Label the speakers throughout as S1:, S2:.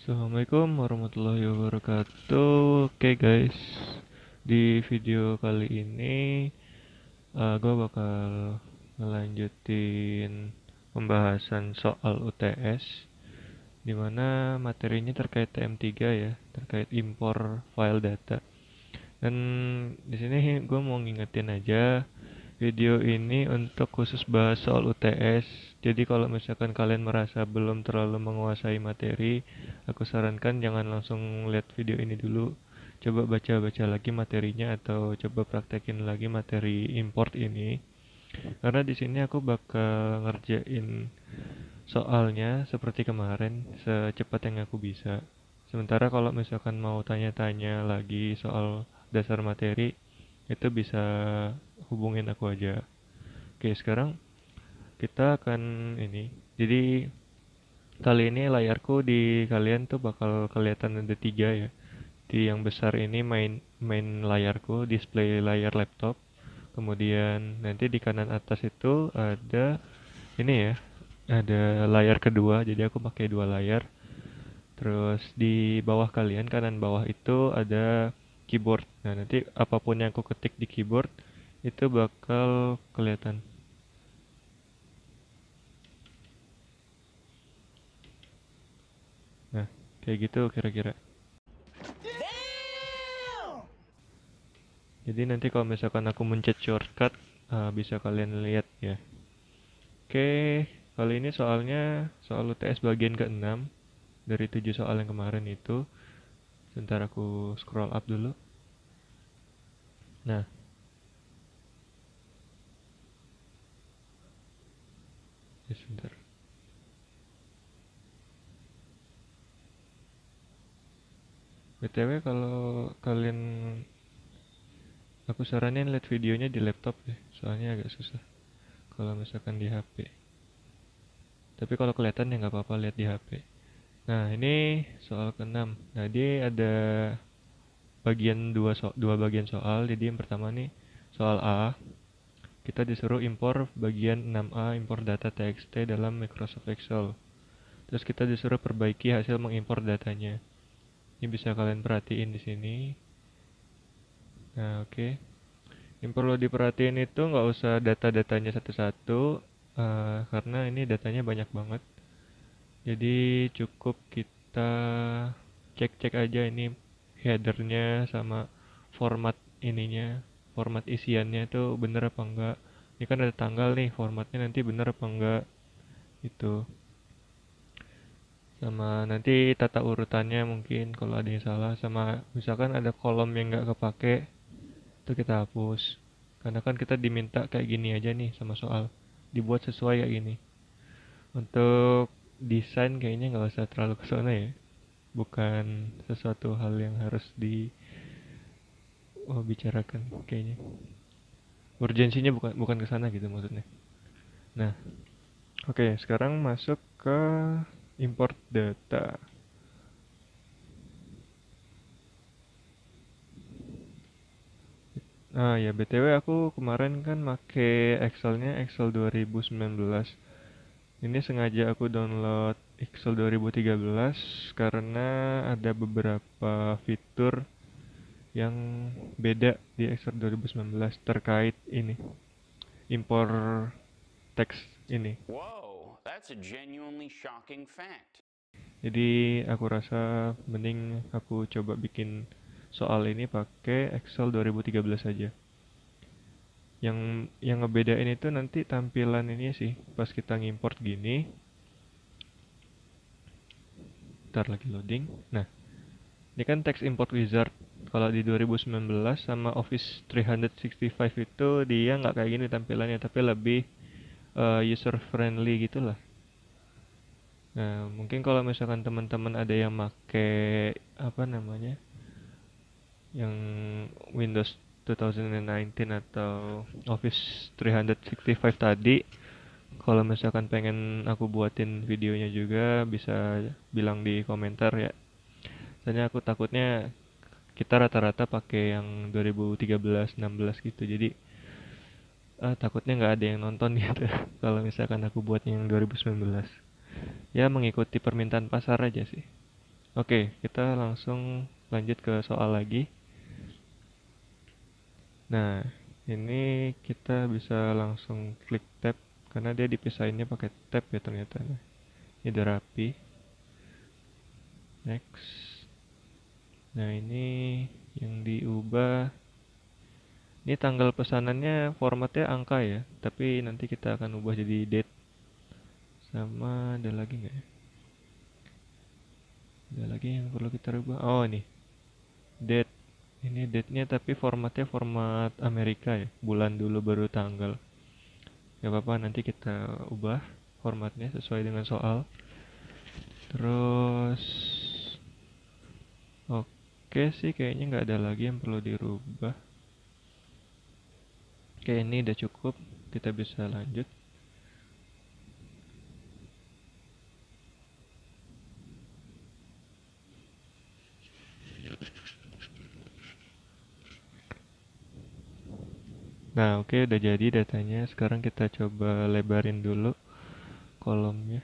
S1: Assalamualaikum warahmatullahi wabarakatuh. Oke guys, di video kali ini gue bakal ngelanjutin pembahasan soal UTS, dimana materinya terkait TM3 ya, terkait impor file data. Dan di sini gue mau ngingetin aja, video ini untuk khusus bahas soal UTS. Jadi kalau misalkan kalian merasa belum terlalu menguasai materi, aku sarankan jangan langsung lihat video ini dulu. Coba baca-baca lagi materinya atau coba praktekin lagi materi import ini. Karena di sini aku bakal ngerjain soalnya seperti kemarin, secepat yang aku bisa. Sementara kalau misalkan mau tanya-tanya lagi soal dasar materi, itu bisa hubungin aku aja. Oke, sekarang kita akan ini. Jadi kali ini layarku di kalian tuh bakal kelihatan ada tiga ya. Di yang besar ini main layarku, display layar laptop. Kemudian nanti di kanan atas itu ada ini ya, ada layar kedua. Jadi aku pakai dua layar. Terus di bawah kalian kanan bawah itu ada keyboard. Nah, nanti apapun yang aku ketik di keyboard itu bakal kelihatan. Nah, kayak gitu kira-kira. Jadi nanti kalau misalkan aku mencet shortcut, bisa kalian lihat ya. Oke, kali ini soalnya soal UTS bagian ke-6 dari 7 soal yang kemarin itu. Sebentar aku scroll up dulu. Nah, ya sebentar. BTW kalau kalian, aku saranin lihat videonya di laptop ya, soalnya agak susah kalau misalkan di HP. Tapi kalau kelihatan ya nggak apa-apa lihat di HP. Nah, ini soal ke-6. Nah, dia ada dua bagian soal. Jadi yang pertama nih soal A, kita disuruh impor bagian 6A, impor data TXT dalam Microsoft Excel. Terus kita disuruh perbaiki hasil mengimpor datanya. Ini bisa kalian perhatiin di sini. Nah, oke. Yang perlu diperhatiin itu nggak usah data-datanya satu-satu, karena ini datanya banyak banget. Jadi cukup kita cek-cek aja ini headernya sama format ininya, format isiannya itu bener apa enggak. Ini kan ada tanggal nih, formatnya nanti bener apa enggak itu. Sama nanti tata urutannya mungkin kalau ada yang salah, sama misalkan ada kolom yang nggak kepake itu kita hapus. Karena kan kita diminta kayak gini aja nih sama soal, dibuat sesuai kayak gini. Untuk desain kayaknya nggak usah terlalu ke sana ya, bukan sesuatu hal yang harus bicarakan kayaknya. Urgensinya bukan ke sana gitu maksudnya. Nah, oke, sekarang masuk ke import data. Ah ya, BTW aku kemarin kan make Excelnya Excel 2019. Ini sengaja aku download Excel 2013 karena ada beberapa fitur yang beda di Excel 2019 terkait ini, impor teks ini.
S2: Whoa, that's a genuinely shocking fact.
S1: Jadi aku rasa mending aku coba bikin soal ini pakai Excel 2013 saja. Yang ngebedain itu nanti tampilan ini sih pas kita ngimport gini. Ntar lagi loading. Nah, ini kan text import wizard. Kalau di 2019 sama Office 365 itu dia nggak kayak gini tampilannya, tapi lebih user friendly gitulah. Nah, mungkin kalau misalkan teman-teman ada yang make apa namanya, yang Windows 2019 atau Office 365 tadi, kalau misalkan pengen aku buatin videonya juga bisa bilang di komentar ya. Soalnya aku takutnya kita rata-rata pakai yang 2013 16 gitu. Jadi takutnya nggak ada yang nonton gitu kalau misalkan aku buat yang 2019. Ya mengikuti permintaan pasar aja sih. Oke, kita langsung lanjut ke soal lagi. Nah, ini kita bisa langsung klik tab karena dia dipisahinnya pakai tab ya ternyata. Nah, ini udah rapi. Next. Nah, ini yang diubah. Ini tanggal pesanannya formatnya angka ya, tapi nanti kita akan ubah jadi date. Sama ada lagi nggak ya? Ada lagi yang perlu kita rubah. Oh, ini date. Ini date-nya tapi formatnya format Amerika ya. Bulan dulu baru tanggal. Gak apa-apa, nanti kita ubah formatnya sesuai dengan soal. Terus oke sih, kayaknya nggak ada lagi yang perlu dirubah. Oke, ini udah cukup. Kita bisa lanjut. Nah, oke, udah jadi datanya. Sekarang kita coba lebarin dulu kolomnya.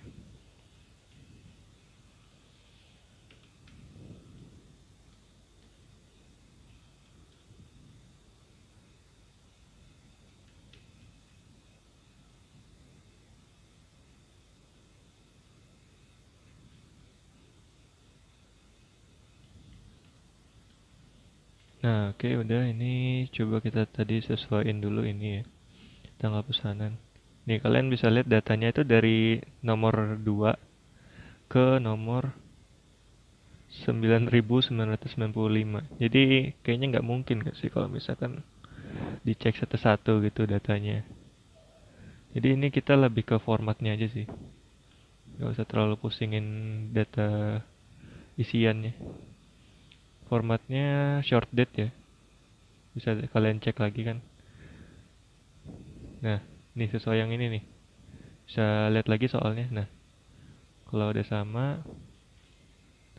S1: Nah, oke, udah. Ini coba kita tadi sesuaiin dulu ini ya, tanggal pesanan. Nih, kalian bisa lihat datanya itu dari nomor 2 ke nomor 9995. Jadi kayaknya nggak mungkin nggak sih kalau misalkan dicek satu-satu gitu datanya. Jadi ini kita lebih ke formatnya aja sih. Nggak usah terlalu pusingin data isiannya. Formatnya short date ya. Bisa kalian cek lagi kan. Nah, nih sesuai yang ini nih. Bisa lihat lagi soalnya. Nah, kalau udah sama,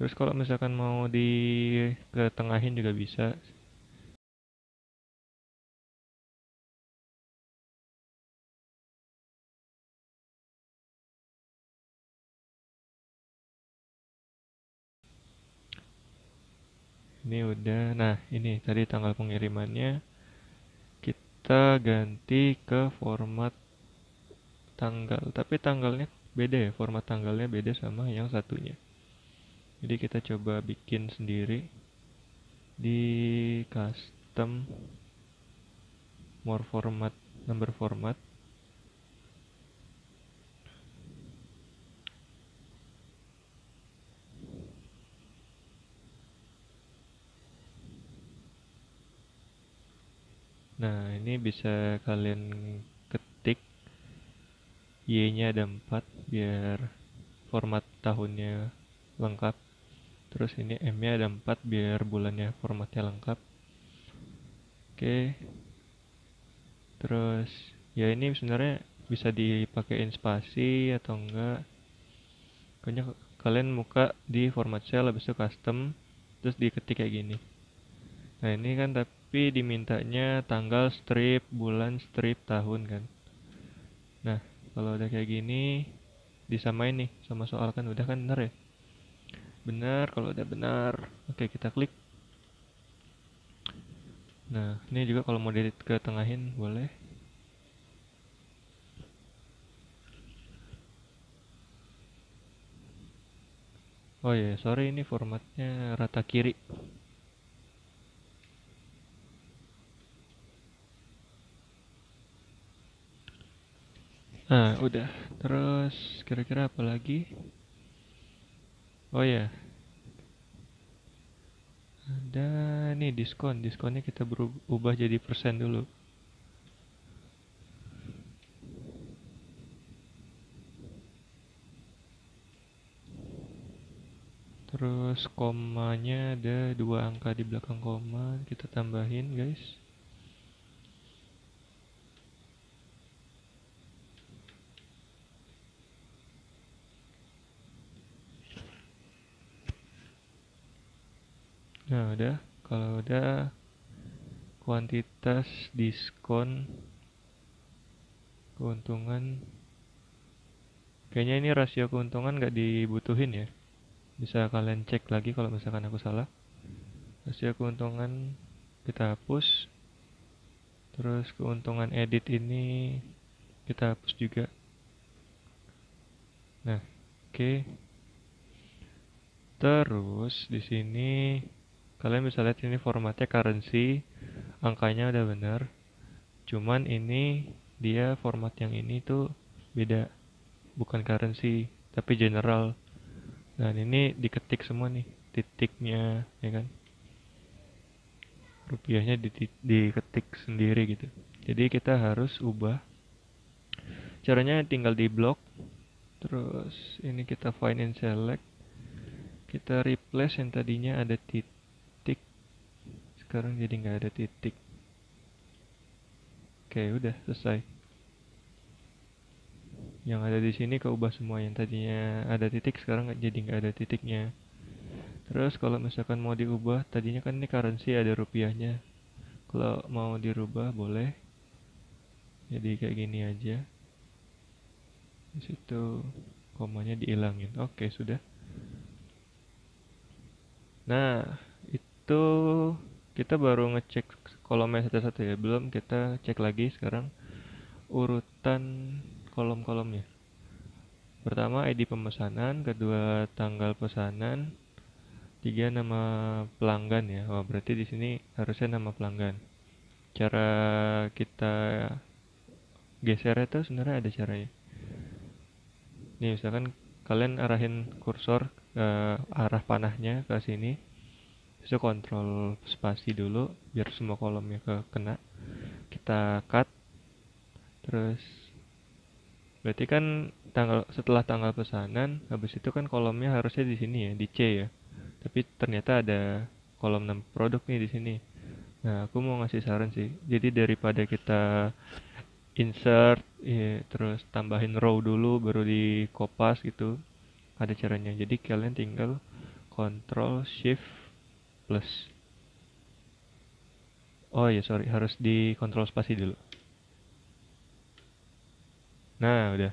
S1: terus kalau misalkan mau di ketengahin juga bisa. Ini udah. Nah, ini tadi tanggal pengirimannya kita ganti ke format tanggal. Tapi tanggalnya beda ya, format tanggalnya beda sama yang satunya. Jadi kita coba bikin sendiri di custom more format, number format. Nah, ini bisa kalian ketik Y-nya ada 4 biar format tahunnya lengkap. Terus ini M-nya ada 4 biar bulannya formatnya lengkap. Oke, terus ya ini sebenarnya bisa dipakein spasi atau enggak. Pokoknya kalian muka di format cell habis itu custom terus diketik kayak gini. Nah, ini kan tapi dimintanya tanggal strip, bulan strip, tahun kan. Nah, kalau udah kayak gini disamain nih sama soal kan udah kan bener ya? Benar, kalau udah benar. Oke, kita klik. Nah, ini juga kalau mau di ke tengahin boleh. Oh ya, sorry ini formatnya rata kiri. Nah, udah. Terus kira-kira apa lagi? Oh ya, ada nih diskon. Diskonnya kita berubah jadi persen dulu. Terus komanya ada 2 angka di belakang koma. Kita tambahin guys. Nah, udah. Kalau udah kuantitas diskon keuntungan. Kayaknya ini rasio keuntungan nggak dibutuhin ya. Bisa kalian cek lagi kalau misalkan aku salah. Hasil keuntungan kita hapus. Terus keuntungan edit ini kita hapus juga. Nah, oke. Terus di sini kalian bisa lihat ini formatnya currency, angkanya udah bener. Cuman ini dia format yang ini tuh beda, bukan currency, tapi general. Nah, ini diketik semua nih, titiknya, ya kan? Rupiahnya diketik sendiri gitu. Jadi kita harus ubah. Caranya tinggal di blok. Terus ini kita find and select. Kita replace yang tadinya ada titik, sekarang jadi nggak ada titik. Oke, udah selesai. Yang ada di sini keubah semua, yang tadinya ada titik sekarang jadi nggak ada titiknya. Terus kalau misalkan mau diubah, tadinya kan ini currency ada rupiahnya. Kalau mau dirubah boleh. Jadi kayak gini aja. Di situ komanya dihilangin. Oke, sudah. Nah, itu kita baru ngecek kolomnya satu-satu ya. Belum kita cek lagi sekarang urutan kolom-kolomnya. Pertama ID pemesanan, kedua tanggal pesanan, tiga nama pelanggan ya. Oh, berarti di sini harusnya nama pelanggan. Cara kita geser itu sebenarnya ada caranya. Nih, misalkan kalian arahin kursor ke arah panahnya ke sini. Bisa kontrol spasi dulu biar semua kolomnya kena. Kita cut. Terus berarti kan setelah tanggal pesanan, habis itu kan kolomnya harusnya di sini ya, di C ya. Tapi ternyata ada kolom 6 produk nih di sini. Nah, aku mau ngasih saran sih. Jadi daripada kita insert, ya, terus tambahin row dulu baru di kopas gitu, ada caranya. Jadi kalian tinggal Control Shift plus. Oh ya, sorry, harus di kontrol spasi dulu. Nah, udah.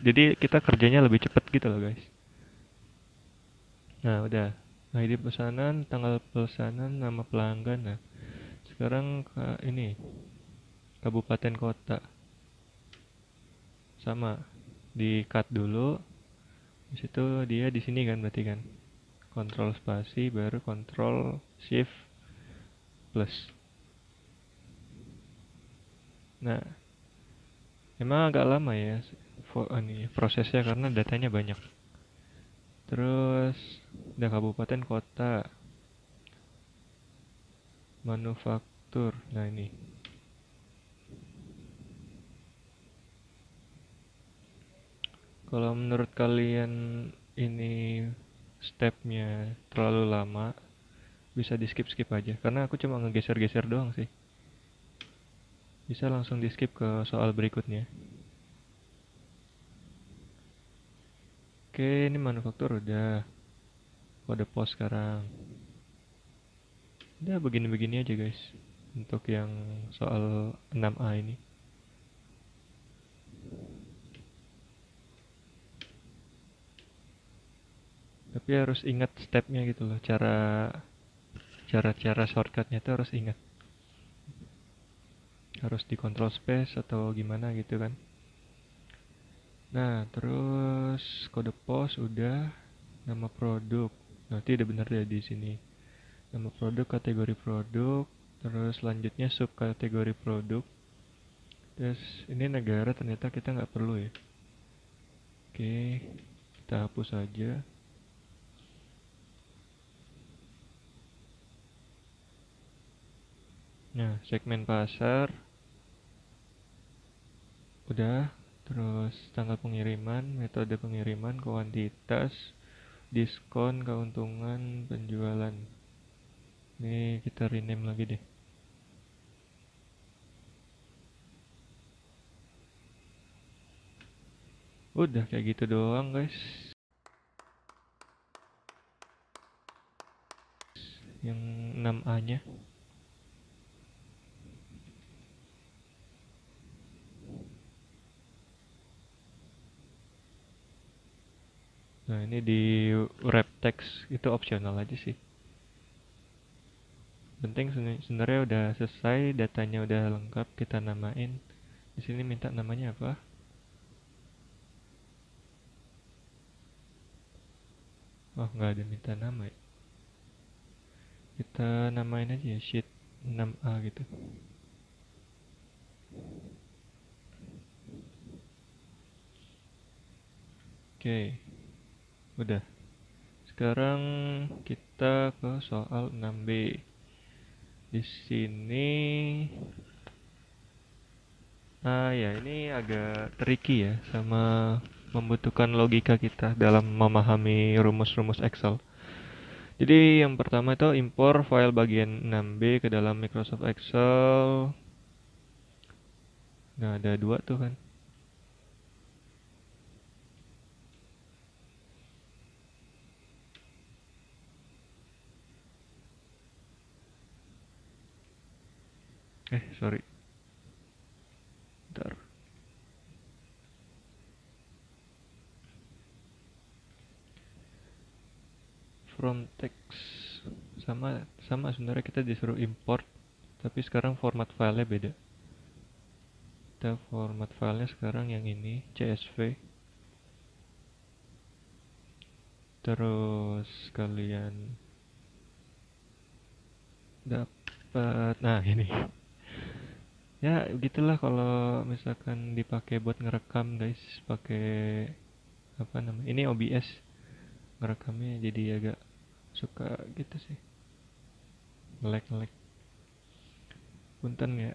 S1: Jadi kita kerjanya lebih cepat gitu loh, guys. Nah, udah. ID pesanan, tanggal pesanan, nama pelanggan. Nah, sekarang ini kabupaten kota. Sama. Di cut dulu. Di situ dia di sini kan berarti kan. Kontrol spasi baru kontrol shift plus. Nah, emang agak lama ya ini prosesnya karena datanya banyak. Terus udah kabupaten kota, manufaktur. Nah, ini kalau menurut kalian ini stepnya terlalu lama, bisa di skip aja karena aku cuma ngegeser-geser doang sih. Bisa langsung di skip ke soal berikutnya. Oke, ini manufaktur udah. Kode pos sekarang. Udah begini-begini aja guys. Untuk yang soal 6A ini. Tapi harus ingat stepnya gitu loh. Cara shortcutnya itu harus ingat. Harus di control space atau gimana gitu kan. Nah, terus kode pos udah. Nama produk. Nanti udah bener deh di sini. Nama produk, kategori produk. Terus selanjutnya subkategori produk. Terus ini negara ternyata kita nggak perlu ya. Oke, kita hapus aja. Nah, segmen pasar udah. Terus tanggal pengiriman, metode pengiriman, kuantitas, diskon, keuntungan, penjualan. Ini kita rename lagi deh. Udah kayak gitu doang guys. Yang 6A nya. Nah, ini di wrap text itu opsional aja sih. Penting sebenarnya udah selesai, datanya udah lengkap, kita namain. Di sini minta namanya apa? Oh, nggak ada minta nama ya. Kita namain aja ya sheet 6A gitu. Oke, udah. Sekarang kita ke soal 6B. Di sini ya ini agak tricky ya, sama membutuhkan logika kita dalam memahami rumus-rumus Excel. Jadi yang pertama itu impor file bagian 6B ke dalam Microsoft Excel. Nah, ada dua tuh kan. Sorry. Bentar. From text sama sama sebenarnya kita disuruh import, tapi sekarang format filenya beda. Kita format filenya sekarang yang ini CSV. Terus kalian dapat, nah ini ya gitulah kalau misalkan dipakai buat ngerekam guys, pakai apa namanya, ini OBS, ngerekamnya jadi agak suka gitu sih, ngelek punten ya.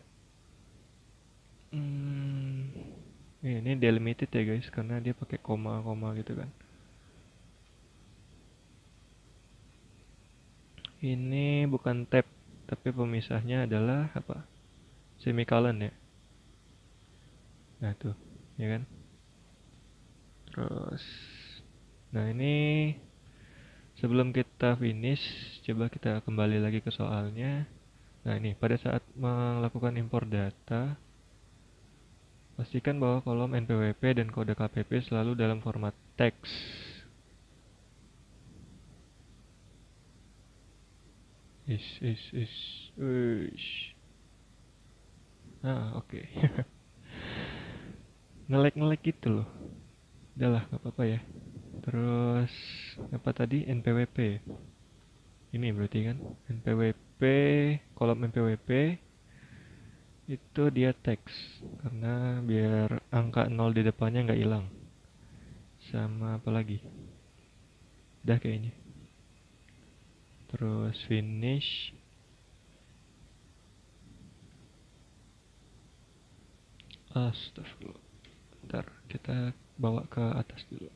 S1: Ini delimited ya guys, karena dia pakai koma-koma gitu kan. Ini bukan tab, tapi pemisahnya adalah apa, semicolon ya. Nah tuh, ya kan. Terus, nah ini sebelum kita finish, coba kita kembali lagi ke soalnya. Nah ini, pada saat melakukan impor data, pastikan bahwa kolom NPWP dan kode KPP selalu dalam format teks. Uish. Oke. Ngelek-ngelek gitu loh. Udahlah, nggak apa-apa ya. Terus apa tadi, NPWP? Ini berarti kan NPWP, kolom NPWP itu dia teks, karena biar angka 0 di depannya nggak hilang. Sama apa lagi? Udah kayaknya. Terus finish. Astagfirullah. Bentar, kita bawa ke atas dulu.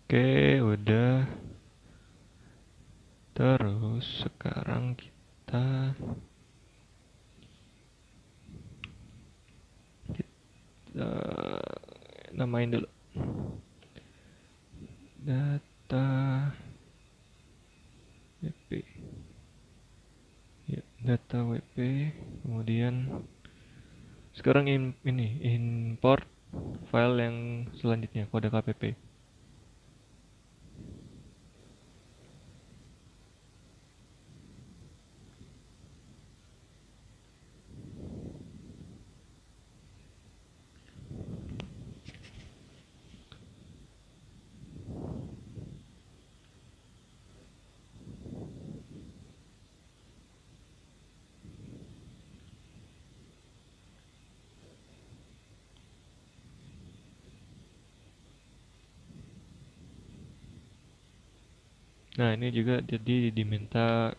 S1: Oke, udah. Terus sekarang kita namain dulu data WP ya, data WP. Kemudian sekarang ini import file yang selanjutnya, kode KPP. Nah, ini juga jadi diminta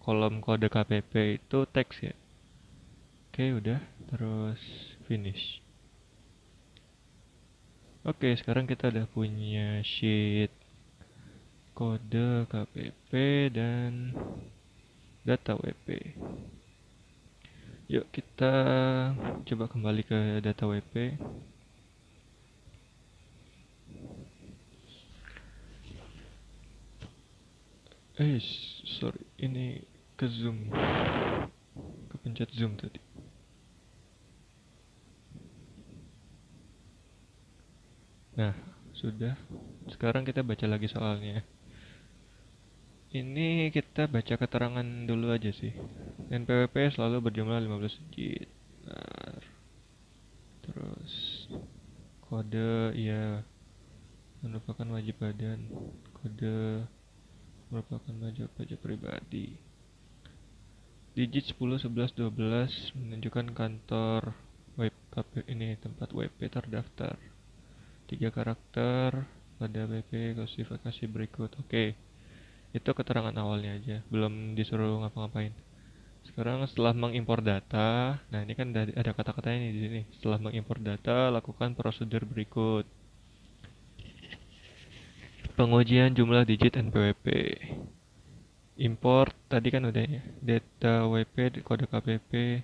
S1: kolom kode KPP itu teks ya. Oke, udah. Terus finish. Oke, sekarang kita udah punya sheet kode KPP dan data WP. Yuk kita coba kembali ke data WP. Sorry, ini ke zoom, kepencet zoom tadi. Nah, sudah. Sekarang kita baca lagi soalnya. Ini kita baca keterangan dulu aja sih. NPWP selalu berjumlah 15 digit. Nah, terus kode ya merupakan wajib badan. Kode merupakan pajak pribadi. Digit 10, 11, 12 menunjukkan kantor web ini tempat WP terdaftar. 3 karakter pada WP klasifikasi berikut. Oke. Itu keterangan awalnya aja, belum disuruh ngapa-ngapain. Sekarang setelah mengimpor data, nah ini kan ada kata-katanya nih di sini. Setelah mengimpor data, lakukan prosedur berikut. Pengujian jumlah digit NPWP. Import tadi kan udah ya. Data WP, kode KPP.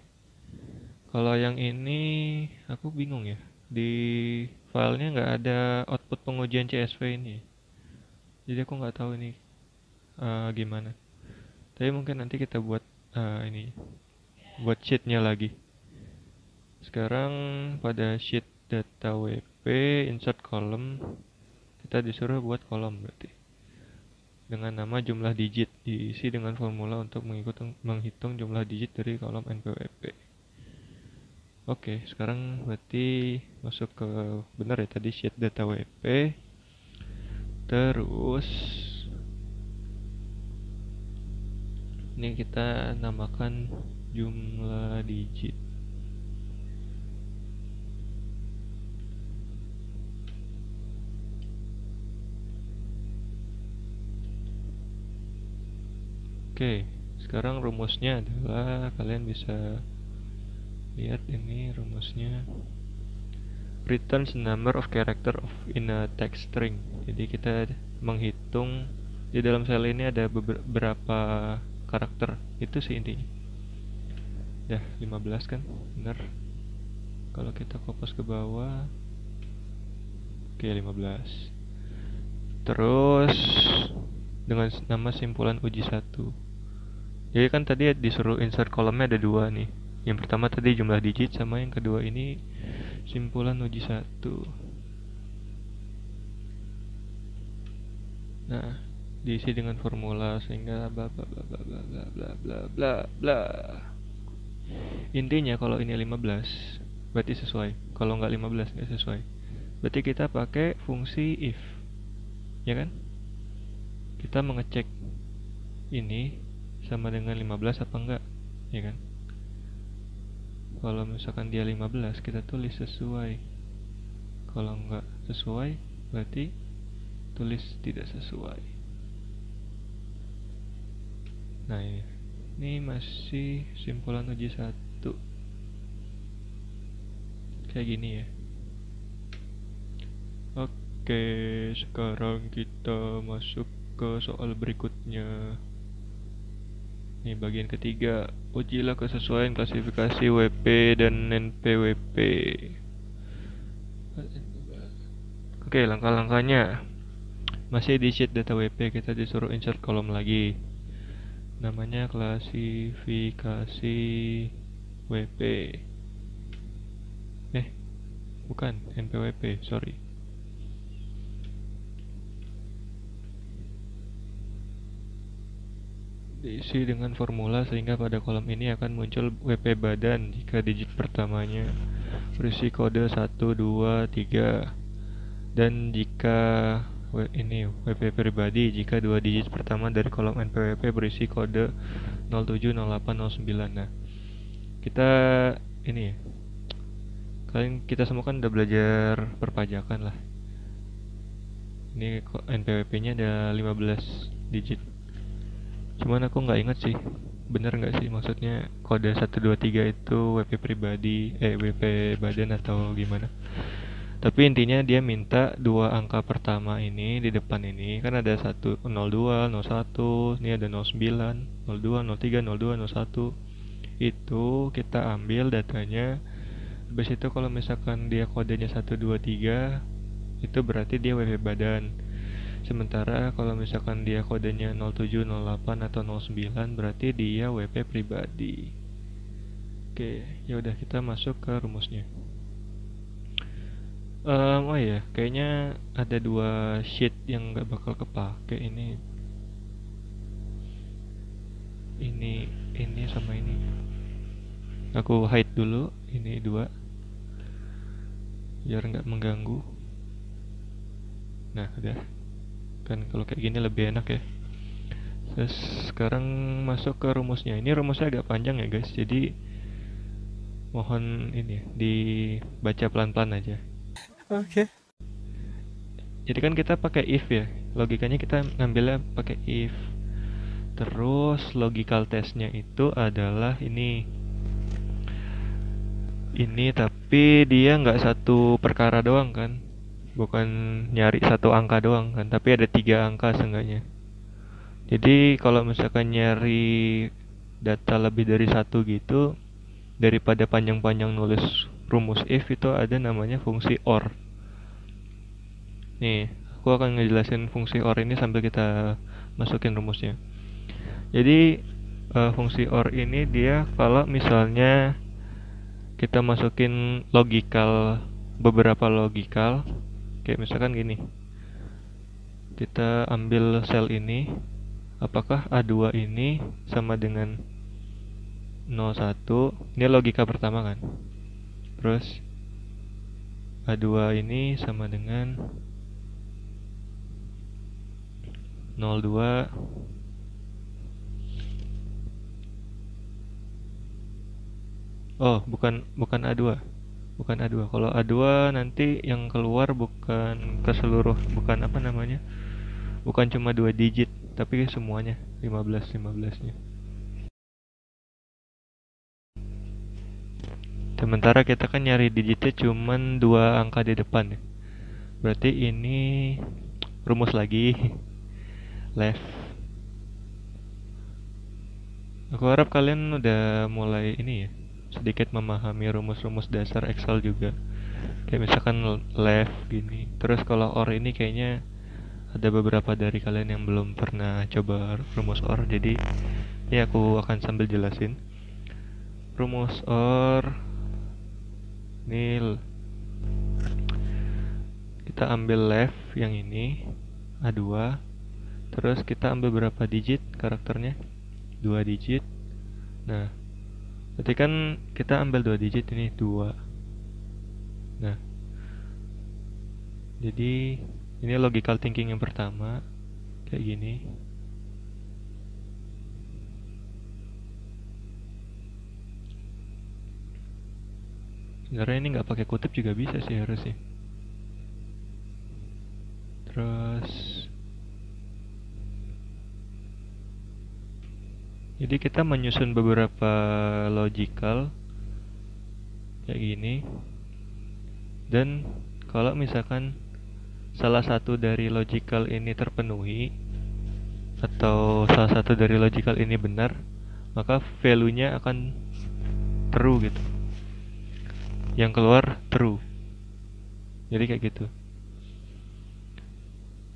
S1: Kalau yang ini aku bingung ya. Di filenya nggak ada output pengujian CSV ini. Jadi aku nggak tahu ini gimana. Tapi mungkin nanti kita buat ini, buat sheetnya lagi. Sekarang pada sheet data WP insert column, kita disuruh buat kolom berarti dengan nama jumlah digit, diisi dengan formula untuk menghitung jumlah digit dari kolom NPWP. Oke, sekarang berarti masuk ke benar ya tadi sheet data WP. Terus ini kita namakan jumlah digit. Oke, sekarang rumusnya adalah kalian bisa lihat ini rumusnya. Returns number of character in a text string. Jadi kita menghitung di dalam sel ini ada beberapa karakter, itu sih intinya. Ya, 15 kan? Benar. Kalau kita kopos ke bawah, oke 15. Terus dengan nama simpulan uji 1. Jadi kan tadi disuruh insert kolomnya ada 2 nih. Yang pertama tadi jumlah digit, sama yang kedua ini simpulan uji 1. Nah, diisi dengan formula sehingga bla bla bla bla bla bla bla bla bla bla. Intinya kalau ini 15 berarti sesuai. Kalau nggak 15 nggak sesuai. Berarti kita pakai fungsi if. Ya kan? Kita mengecek ini sama dengan 15 apa enggak, ya kan? Kalau misalkan dia 15, kita tulis sesuai. Kalau enggak sesuai, berarti tulis tidak sesuai. Nah, ini masih simpulan uji 1. Kayak gini ya. Oke, sekarang kita masuk ke soal berikutnya. Ini bagian ketiga, ujilah kesesuaian klasifikasi WP dan NPWP. Oke, langkah-langkahnya masih di sheet data WP, kita disuruh insert kolom lagi. Namanya klasifikasi WP. Bukan NPWP, sorry. Diisi dengan formula sehingga pada kolom ini akan muncul WP badan jika digit pertamanya berisi kode 1, 2, 3, dan jika ini WP pribadi jika 2 digit pertama dari kolom NPWP berisi kode 07, 08, 09. Nah, kita ini ya, kalian kita semua kan udah belajar perpajakan lah. Ini NPWP-nya ada 15 digit. Cuman aku nggak ingat sih, bener nggak sih maksudnya kode 123 itu WP pribadi, WP badan atau gimana. Tapi intinya dia minta 2 angka pertama ini di depan ini, kan ada 1, 02, 01, ini ada 09, 02, 03, 02, 01. Itu kita ambil datanya. Habis itu kalau misalkan dia kodenya 123, itu berarti dia WP badan. Sementara kalau misalkan dia kodenya 07, 08 atau 09 berarti dia WP pribadi. Oke, ya udah kita masuk ke rumusnya. Oh iya, kayaknya ada dua sheet yang nggak bakal kepake ini. Ini sama ini. Aku hide dulu ini dua, biar nggak mengganggu. Nah, udah. Kan kalau kayak gini lebih enak ya. Terus sekarang masuk ke rumusnya. Ini rumusnya agak panjang ya guys, jadi mohon ini ya, dibaca pelan-pelan aja.
S3: Oke.
S1: Jadi kan kita pakai if ya. Logikanya kita ngambilnya pakai if. Terus logical testnya itu adalah ini. Ini tapi dia nggak satu perkara doang kan. Bukan nyari satu angka doang kan, tapi ada 3 angka seenggaknya. Jadi kalau misalkan nyari data lebih dari satu gitu, daripada panjang-panjang nulis rumus if, itu ada namanya fungsi OR. Nih, aku akan ngejelasin fungsi OR ini sambil kita masukin rumusnya. Jadi fungsi OR ini dia kalau misalnya kita masukin beberapa logikal, kayak misalkan gini. Kita ambil sel ini, apakah A2 ini sama dengan 01? Ini logika pertama kan. Terus A2 ini sama dengan 02. Oh, bukan A2. Bukan A2. Kalau A2 nanti yang keluar bukan keseluruh, bukan apa namanya? Bukan cuma 2 digit, tapi semuanya 15-15-nya. Sementara kita kan nyari digitnya cuman 2 angka di depan ya. Berarti ini rumus lagi. Left. Aku harap kalian udah mulai ini ya, sedikit memahami rumus-rumus dasar Excel juga. Kayak misalkan left gini. Terus kalau OR ini kayaknya ada beberapa dari kalian yang belum pernah coba rumus OR, jadi ya aku akan sambil jelasin. Rumus OR ini kita ambil left yang ini A2, terus kita ambil berapa digit karakternya? 2 digit. Nah, berarti kan kita ambil 2 digit ini 2. Nah, jadi ini logical thinking yang pertama kayak gini. Sebenarnya ini nggak pakai kutip juga bisa sih harusnya. Terus jadi kita menyusun beberapa logical kayak gini. Dan kalau misalkan salah satu dari logical ini terpenuhi atau salah satu dari logical ini benar, maka value-nya akan true gitu. Yang keluar true. Jadi kayak gitu.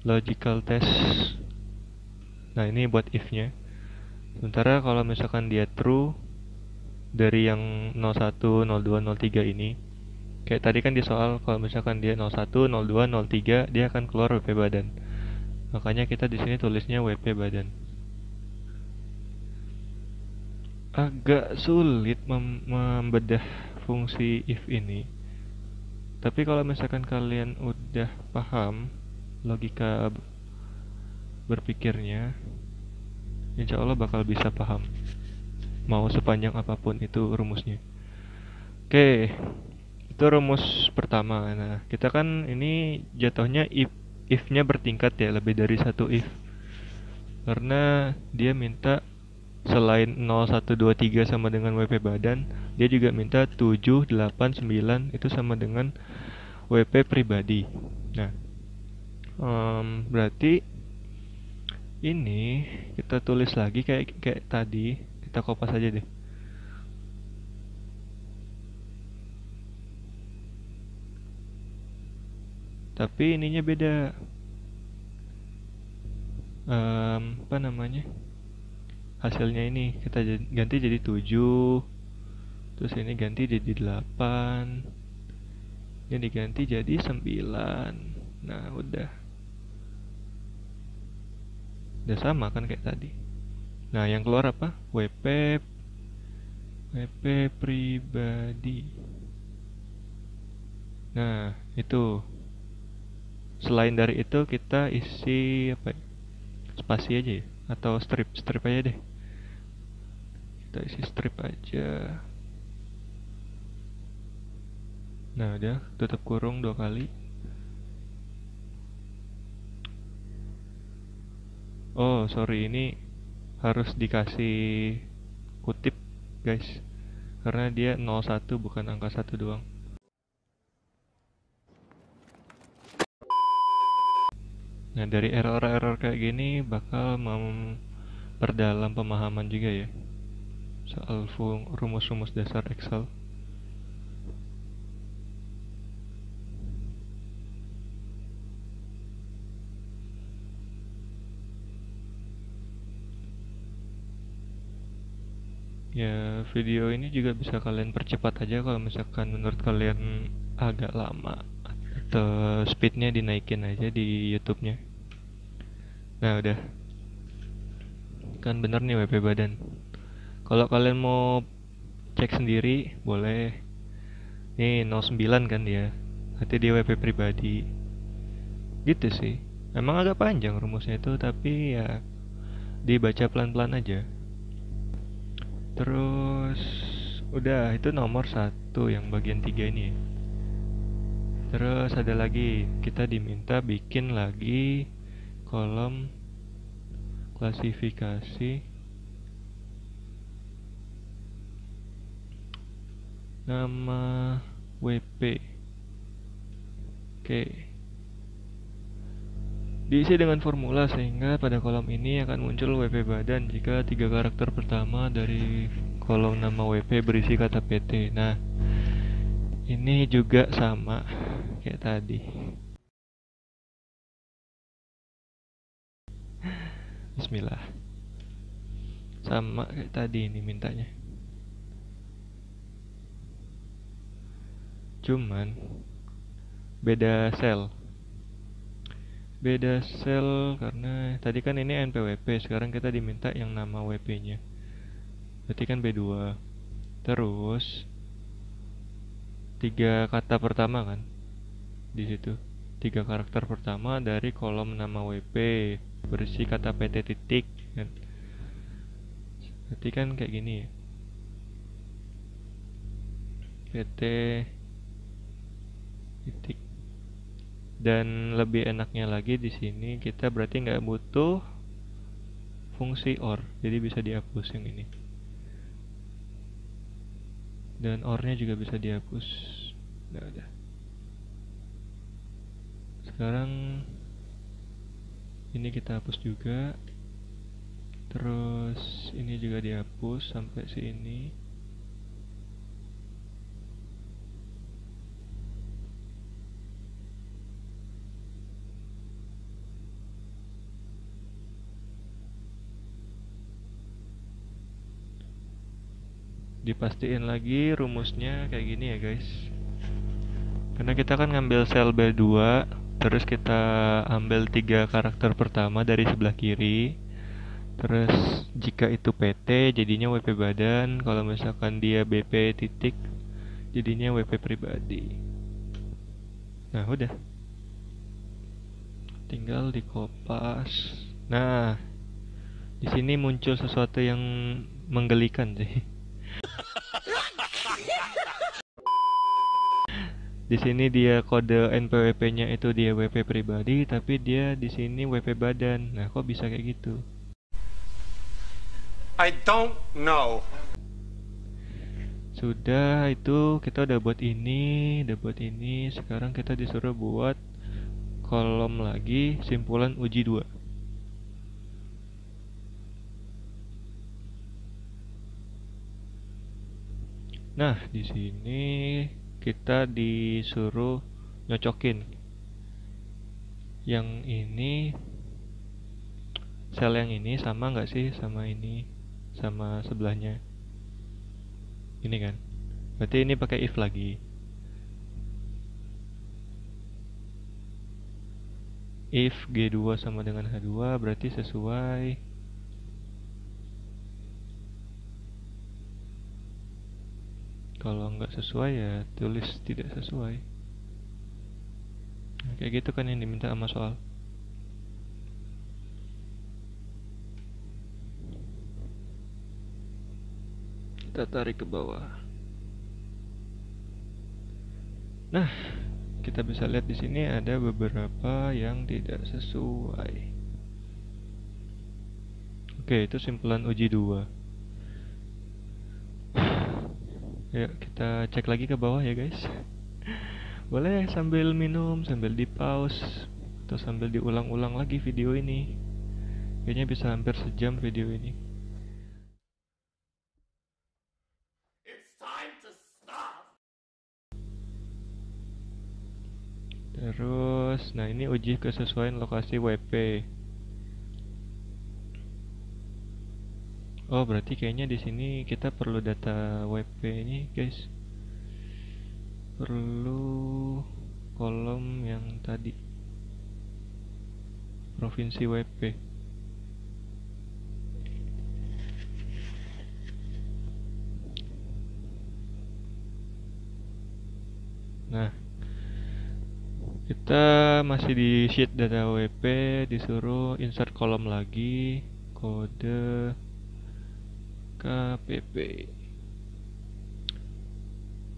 S1: Logical test. Nah, ini buat if-nya. Sementara kalau misalkan dia true dari yang 01, 02, 03 ini, kayak tadi kan di soal kalau misalkan dia 01, 02, 03, dia akan keluar WP badan. Makanya kita di sini tulisnya WP badan. Agak sulit membedah fungsi if ini. Tapi kalau misalkan kalian udah paham logika berpikirnya, insya Allah bakal bisa paham. Mau sepanjang apapun itu rumusnya. Oke, itu rumus pertama. Nah, kita kan ini jatuhnya if-nya bertingkat ya, lebih dari satu if. Karena dia minta selain 0, 1, 2, 3 sama dengan WP badan, dia juga minta 7, 8, 9 itu sama dengan WP pribadi. Nah, berarti ini kita tulis lagi kayak tadi, kita kopas aja deh. Tapi ininya beda. apa namanya, hasilnya ini kita ganti jadi 7, terus ini ganti jadi 8, ini diganti jadi 9. Nah udah sama kan kayak tadi. Nah yang keluar apa? WP pribadi. Nah itu, selain dari itu kita isi apa ya? Spasi aja ya, atau strip aja deh, kita isi strip aja. Nah udah, tutup kurung 2 kali. Oh sorry, ini harus dikasih kutip guys, karena dia 01 bukan angka 1 doang. Nah dari error-error kayak gini bakal memperdalam pemahaman juga ya soal rumus-rumus dasar Excel. Ya, video ini juga bisa kalian percepat aja kalau misalkan menurut kalian agak lama, atau speednya dinaikin aja di YouTube-nya. Nah, udah. Kan bener nih WP badan. Kalau kalian mau cek sendiri, boleh. Nih 09 kan dia. Nanti dia WP pribadi. Gitu sih. Emang agak panjang rumusnya itu, tapi ya dibaca pelan-pelan aja. Terus udah, itu nomor 1 yang bagian 3 ini ya. Terus ada lagi, kita diminta bikin lagi kolom klasifikasi nama WP. Oke. Diisi dengan formula sehingga pada kolom ini akan muncul WP badan jika 3 karakter pertama dari kolom nama WP berisi kata PT. Nah, ini juga sama kayak tadi. Bismillah. Sama kayak tadi ini mintanya. Cuman beda sel. Beda sel karena tadi kan ini NPWP, sekarang kita diminta yang nama WP-nya. Berarti kan B2. Terus 3 kata pertama kan di situ. 3 karakter pertama dari kolom nama WP berisi kata PT titik kan. Berarti kan kayak gini ya. PT titik. Dan lebih enaknya lagi di sini kita berarti nggak butuh fungsi OR, jadi bisa dihapus yang ini. Dan OR-nya juga bisa dihapus. Udah. Sekarang ini kita hapus juga. Terus ini juga dihapus sampai sini. Dipastiin lagi rumusnya kayak gini ya guys, karena kita kan ngambil sel B2, terus kita ambil 3 karakter pertama dari sebelah kiri. Terus jika itu PT jadinya WP badan, kalau misalkan dia BP titik jadinya WP pribadi. Nah udah, tinggal dikopas. Nah di sini muncul sesuatu yang menggelikan sih. Di sini dia kode NPWP-nya itu dia WP pribadi, tapi dia di sini WP badan. Nah, kok bisa kayak gitu?
S3: I don't know.
S1: Sudah, itu kita udah buat ini, Sekarang kita disuruh buat kolom lagi simpulan uji 2. Nah, di sini kita disuruh nyocokin yang ini sel yang ini sama nggak sih sama ini, sama sebelahnya. Ini kan. Berarti ini pakai if lagi. If G2 sama dengan H2 berarti sesuai. Kalau nggak sesuai ya tulis tidak sesuai. Nah, kayak gitu kan yang diminta sama soal. Kita tarik ke bawah. Nah, kita bisa lihat di sini ada beberapa yang tidak sesuai. Oke, itu simpulan uji 2. Yuk kita cek lagi ke bawah ya guys. Boleh sambil minum, sambil di pause, atau sambil diulang-ulang lagi video ini. Kayaknya bisa hampir sejam video ini. Terus, nah ini uji kesesuaian lokasi WP. Oh, berarti kayaknya di sini kita perlu data WP ini, guys. Perlu kolom yang tadi. Provinsi WP. Nah, kita masih di sheet data WP, disuruh insert kolom lagi, kode KPP.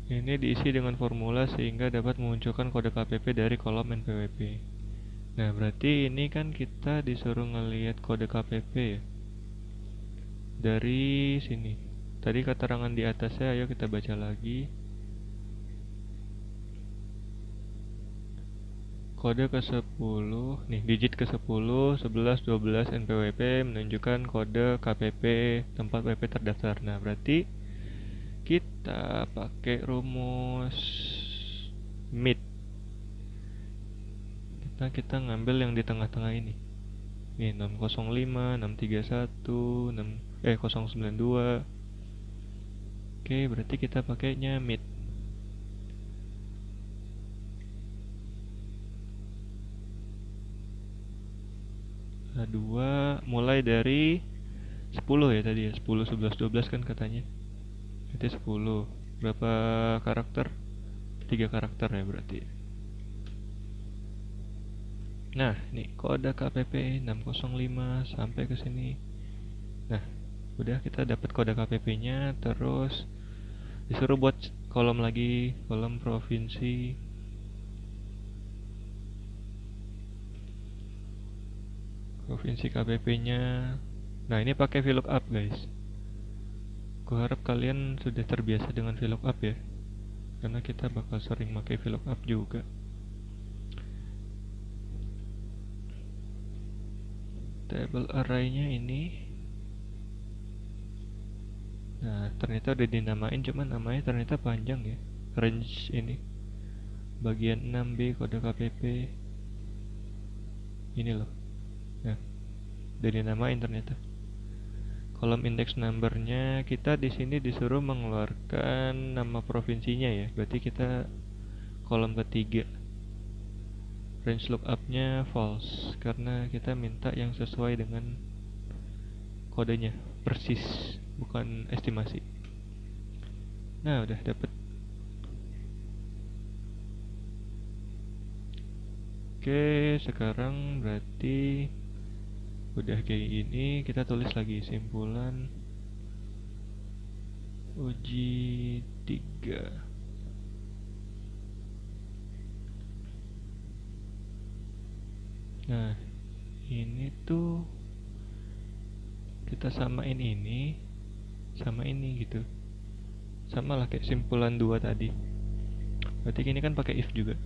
S1: Ini diisi dengan formula sehingga dapat memunculkan kode KPP dari kolom NPWP. Nah, berarti ini kan kita disuruh ngelihat kode KPP ya. Dari sini. Tadi keterangan di atasnya, ayo kita baca lagi. Kode ke-10, nih digit ke-10, 11, 12 NPWP menunjukkan kode KPP tempat WP terdaftar. Nah, berarti kita pakai rumus MIT. Kita ngambil yang di tengah-tengah ini. Nih 605, 631, 092. Oke, berarti kita pakainya MIT. H2 mulai dari 10 ya tadi ya, 10, 11, 12 kan katanya. Berarti 10. Berapa karakter? 3 karakter ya berarti. Nah, nih kode KPP 605 sampai ke sini. Nah, udah kita dapat kode KPP-nya, terus disuruh buat kolom lagi, kolom provinsi. Provinsi KPP-nya. Nah, ini pakai VLOOKUP, guys. Kuharap kalian sudah terbiasa dengan VLOOKUP ya. Karena kita bakal sering pakai VLOOKUP juga. Table array-nya ini. Nah, ternyata udah dinamain, cuman namanya ternyata panjang ya. Range ini. Bagian 6B kode KPP. Ini loh. Nah, udah dinamain ternyata. Kolom index number-nya kita di sini disuruh mengeluarkan nama provinsinya ya. Berarti kita kolom ketiga. Range lookup-nya false karena kita minta yang sesuai dengan kodenya, persis, bukan estimasi. Nah, udah dapet. Oke, sekarang berarti udah kayak gini, kita tulis lagi simpulan uji 3. Nah, ini tuh kita samain ini sama ini gitu. Sama lah kayak simpulan 2 tadi. Berarti ini kan pakai if juga.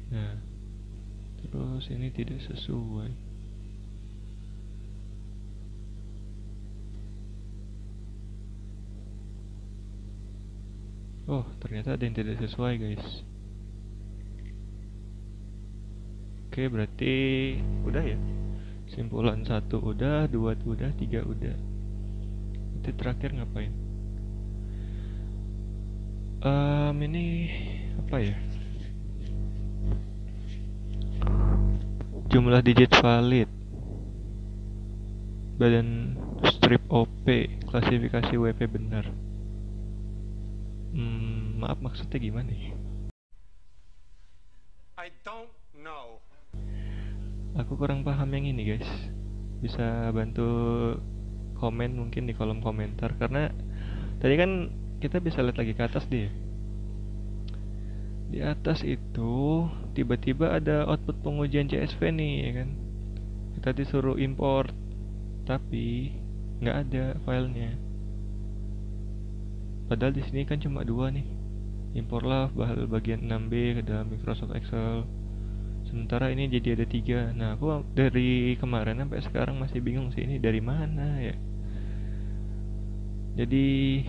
S1: Nah, terus ini tidak sesuai. Oh, ternyata ada yang tidak sesuai, guys. Oke, berarti udah ya. Simpulan 1 udah, 2 udah, 3 udah. Nanti terakhir ngapain? Ini apa ya? Jumlah digit valid. Badan strip OP, klasifikasi WP benar. Maaf, maksudnya gimana nih?
S3: I don't know.
S1: Aku kurang paham yang ini, guys. Bisa bantu komen mungkin di kolom komentar, karena tadi kan kita bisa lihat lagi ke atas dia. Di atas itu tiba-tiba ada output pengujian CSV nih, ya kan? Kita disuruh import, tapi nggak ada filenya. Padahal di sini kan cuma 2 nih. Imporlah bagian 6B ke dalam Microsoft Excel. Sementara ini jadi ada 3. Nah, aku dari kemarin sampai sekarang masih bingung sih, ini dari mana ya. Jadi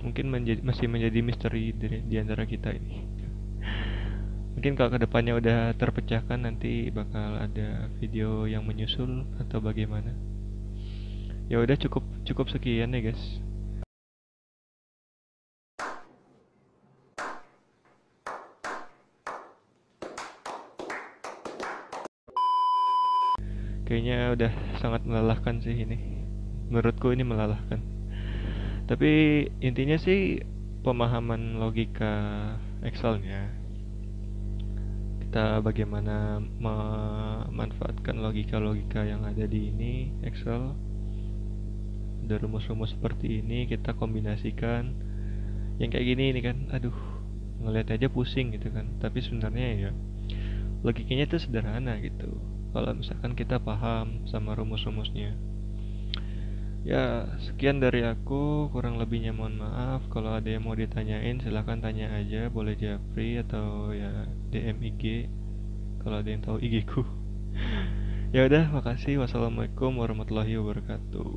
S1: mungkin masih menjadi misteri di antara kita ini. Mungkin kalau kedepannya udah terpecahkan, nanti bakal ada video yang menyusul atau bagaimana. Ya udah, cukup sekian ya, guys. Kayaknya udah sangat melelahkan sih ini. Menurutku ini melelahkan. Tapi intinya sih pemahaman logika Excelnya. Kita bagaimana memanfaatkan logika-logika yang ada di ini Excel. Ada rumus-rumus seperti ini, kita kombinasikan. Yang kayak gini ini kan, aduh, ngeliat aja pusing gitu kan. Tapi sebenarnya ya logikanya itu sederhana gitu. Kalau misalkan kita paham sama rumus-rumusnya. Ya, sekian dari aku, kurang lebihnya mohon maaf. Kalau ada yang mau ditanyain silahkan tanya aja, boleh japri atau ya DM IG kalau ada yang tahu IG ku. Ya udah, makasih. Wassalamualaikum warahmatullahi wabarakatuh.